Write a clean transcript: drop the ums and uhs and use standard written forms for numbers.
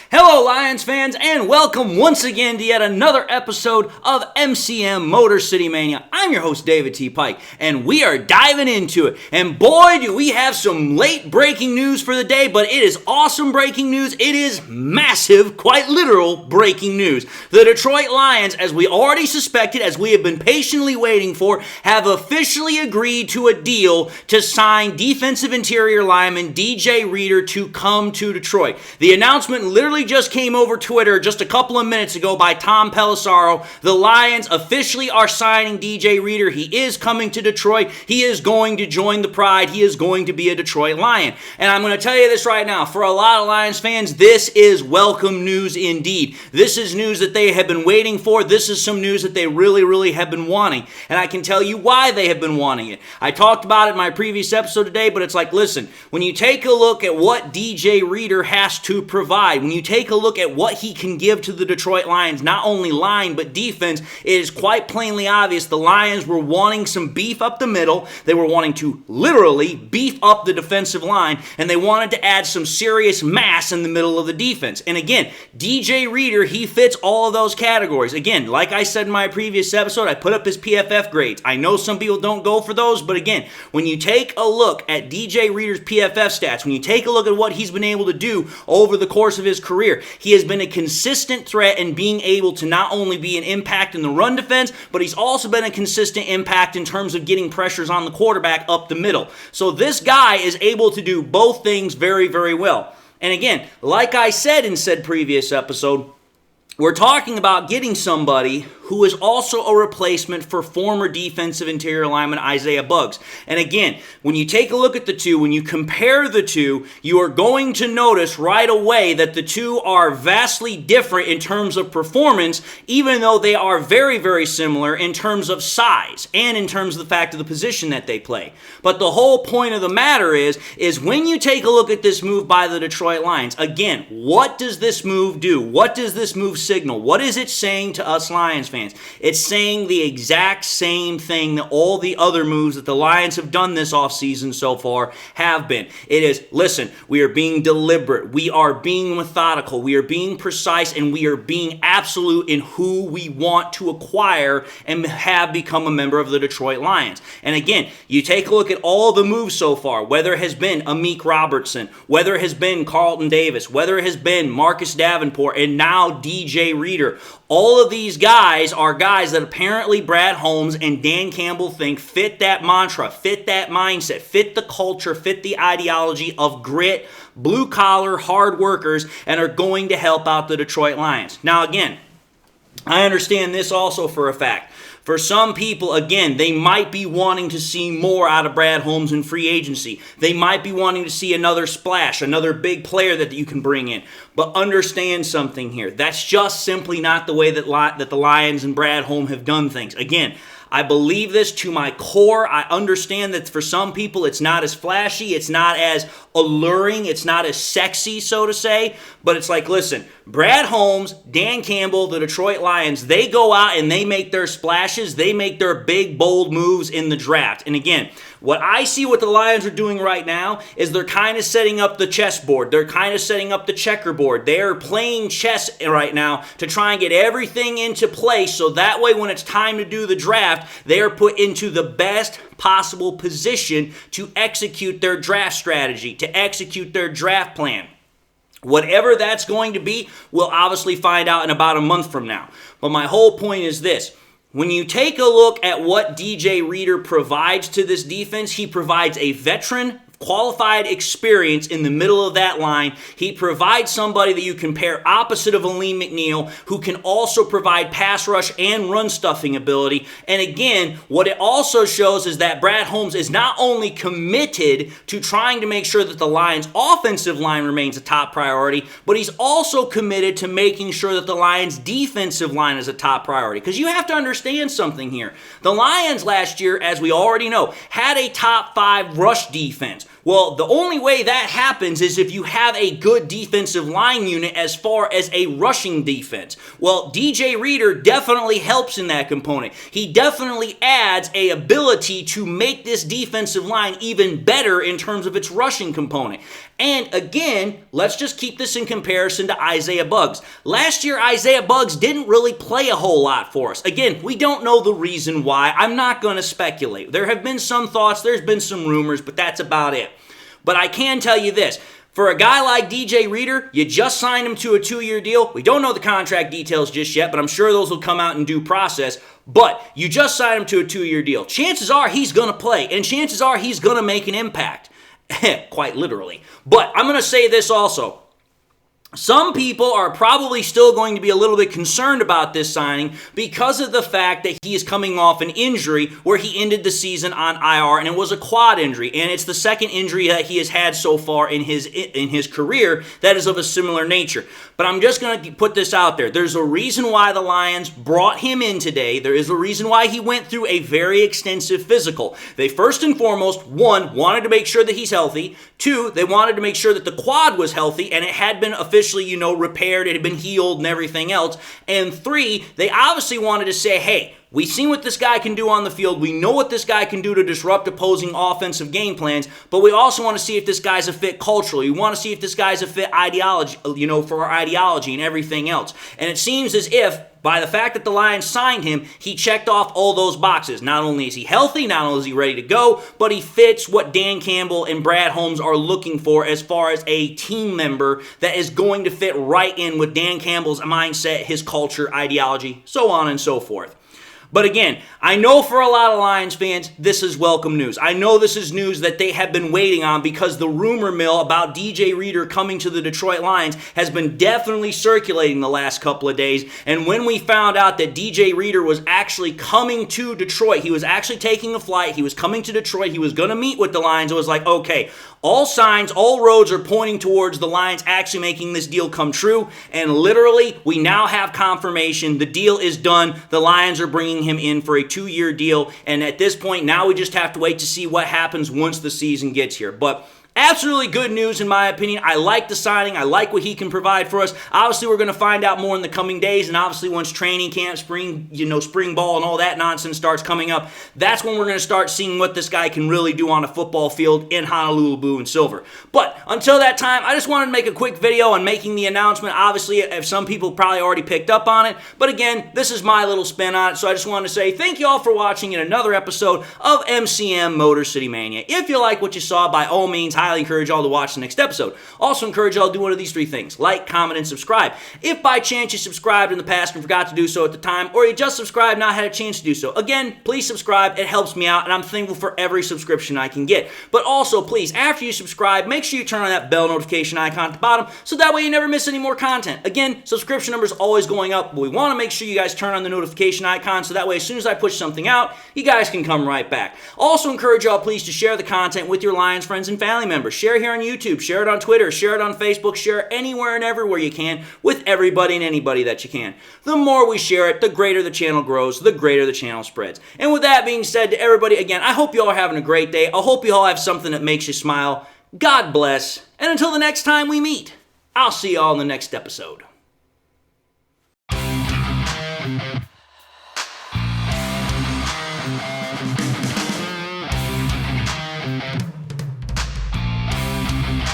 Hello, Lions fans, and welcome once again to yet another episode of MCM Motor City Mania. I'm your host, David T. Pike, and we are diving into it. And boy, do we have some late breaking news for the day, but it is awesome breaking news. It is massive, quite literal breaking news. The Detroit Lions, as we already suspected, as we have been patiently waiting for, have officially agreed to a deal to sign defensive interior lineman DJ Reader to come to Detroit. The announcement literally just came over Twitter just a couple of minutes ago by Tom Pelissaro. The Lions officially are signing DJ Reader. He is coming to Detroit. He is going to join the Pride. He is going to be a Detroit Lion. And I'm going to tell you this right now. For a lot of Lions fans, this is welcome news indeed. This is news that they have been waiting for. This is some news that they really have been wanting. And I can tell you why they have been wanting it. I talked about it in my previous episode today, but it's like, listen, when you take a look at what DJ Reader has to provide, when you take a look at what he can give to the Detroit Lions, not only line but defense, it is quite plainly obvious the Lions were wanting some beef up the middle. They were wanting to literally beef up the defensive line, and they wanted to add some serious mass in the middle of the defense. And again, DJ Reader, he fits all of those categories. Again, like I said in my previous episode, I put up his PFF grades. I know some people don't go for those, but again, when you take a look at DJ Reader's PFF stats, when you take a look at what he's been able to do over the course of his career, he has been a consistent threat in being able to not only be an impact in the run defense, but he's also been a consistent impact in terms of getting pressures on the quarterback up the middle. So this guy is able to do both things very well. And again, like I said in said previous episode, we're talking about getting somebody who is also a replacement for former defensive interior lineman Isaiah Buggs. And again, when you take a look at the two, when you compare the two, you are going to notice right away that the two are vastly different in terms of performance, even though they are very similar in terms of size and in terms of the fact of the position that they play. But the whole point of the matter is when you take a look at this move by the Detroit Lions, again, what does this move do? What does this move signal? What is it saying to us Lions fans? It's saying the exact same thing that all the other moves that the Lions have done this offseason so far have been. It is, listen, we are being deliberate, we are being methodical, we are being precise, and we are being absolute in who we want to acquire and have become a member of the Detroit Lions. And again, you take a look at all the moves so far, whether it has been Amik Robertson, whether it has been Carlton Davis, whether it has been Marcus Davenport, and now DJ Reader. All of these guys are guys that apparently Brad Holmes and Dan Campbell think fit that mantra, fit that mindset, fit the culture, fit the ideology of grit, blue-collar, hard workers, and are going to help out the Detroit Lions. Now again, I understand this also for a fact. For some people, again, they might be wanting to see more out of Brad Holmes in free agency. They might be wanting to see another splash, another big player that you can bring in. But understand something here. That's just simply not the way that the Lions and Brad Holmes have done things. Again, I believe this to my core. I understand that for some people it's not as flashy, it's not as alluring, it's not as sexy, so to say, but it's like, listen, Brad Holmes, Dan Campbell, the Detroit Lions, they go out and they make their splashes, they make their big, bold moves in the draft. And again, what I see what the Lions are doing right now is they're kind of setting up the chessboard. They're kind of setting up the checkerboard. They're playing chess right now to try and get everything into place so that way when it's time to do the draft, they are put into the best possible position to execute their draft strategy, to execute their draft plan. Whatever that's going to be, we'll obviously find out in about a month from now. But my whole point is this. When you take a look at what DJ Reader provides to this defense, he provides a veteran, qualified experience in the middle of that line. He provides somebody that you can pair opposite of Aleem McNeil, who can also provide pass rush and run stuffing ability. And again, what it also shows is that Brad Holmes is not only committed to trying to make sure that the Lions' offensive line remains a top priority, but he's also committed to making sure that the Lions' defensive line is a top priority. Because you have to understand something here. The Lions last year, as we already know, had a top 5 rush defense. Well, the only way that happens is if you have a good defensive line unit as far as a rushing defense. Well, DJ Reader definitely helps in that component. He definitely adds a ability to make this defensive line even better in terms of its rushing component. And again, let's just keep this in comparison to Isaiah Buggs. Last year, Isaiah Buggs didn't really play a whole lot for us. Again, we don't know the reason why. I'm not going to speculate. There have been some thoughts, there's been some rumors, but that's about it. But I can tell you this. For a guy like DJ Reader, you just signed him to a 2-year deal. We don't know the contract details just yet, but I'm sure those will come out in due process. But you just signed him to a 2-year deal. Chances are he's going to play, and chances are he's going to make an impact. Quite literally. But I'm going to say this also. Some people are probably still going to be a little bit concerned about this signing because of the fact that he is coming off an injury where he ended the season on IR, and it was a quad injury, and it's the second injury that he has had so far in his career that is of a similar nature. But I'm just going to put this out there. There's a reason why the Lions brought him in today. There is a reason why he went through a very extensive physical. They first and foremost, one, wanted to make sure that he's healthy. Two, they wanted to make sure that the quad was healthy and it had been officially, repaired, it had been healed and everything else. And three, they obviously wanted to say, hey, we've seen what this guy can do on the field. We know what this guy can do to disrupt opposing offensive game plans, but we also want to see if this guy's a fit culturally. We want to see if this guy's a fit ideology, for our ideology and everything else. And it seems as if, by the fact that the Lions signed him, he checked off all those boxes. Not only is he healthy, not only is he ready to go, but he fits what Dan Campbell and Brad Holmes are looking for as far as a team member that is going to fit right in with Dan Campbell's mindset, his culture, ideology, so on and so forth. But again, I know for a lot of Lions fans, this is welcome news. I know this is news that they have been waiting on because the rumor mill about DJ Reader coming to the Detroit Lions has been definitely circulating the last couple of days. And when we found out that DJ Reader was actually coming to Detroit, he was actually taking a flight, he was coming to Detroit, he was going to meet with the Lions, it was like, okay, all signs, all roads are pointing towards the Lions actually making this deal come true. And literally, we now have confirmation. The deal is done. The Lions are bringing him in for a 2-year deal. And at this point, now we just have to wait to see what happens once the season gets here. But absolutely good news in my opinion. I like the signing. I like what he can provide for us. Obviously, we're going to find out more in the coming days, and obviously once training camp, spring ball and all that nonsense starts coming up, that's when we're going to start seeing what this guy can really do on a football field in Honolulu blue and silver. But until that time, I just wanted to make a quick video on making the announcement. Obviously, if some people probably already picked up on it, but again, this is my little spin on it, so I just wanted to say thank you all for watching in another episode of MCM Motor City Mania. If you like what you saw, by all means, highly encourage y'all to watch the next episode. Also encourage y'all to do one of these 3 things: like, comment, and subscribe. If by chance you subscribed in the past and forgot to do so at the time, or you just subscribed, not had a chance to do so, again, please subscribe. It helps me out, and I'm thankful for every subscription I can get. But also, please, after you subscribe, make sure you turn on that bell notification icon at the bottom, so that way you never miss any more content. Again, subscription numbers always going up, but we want to make sure you guys turn on the notification icon, so that way as soon as I push something out, you guys can come right back. Also encourage y'all, please, to share the content with your Lions friends and family members. Share here on YouTube, share it on Twitter, share it on Facebook, share it anywhere and everywhere you can with everybody and anybody that you can. The more we share it, the greater the channel grows, the greater the channel spreads. And with that being said, to everybody, again, I hope you all are having a great day. I hope you all have something that makes you smile. God bless. And until the next time we meet, I'll see you all in the next episode.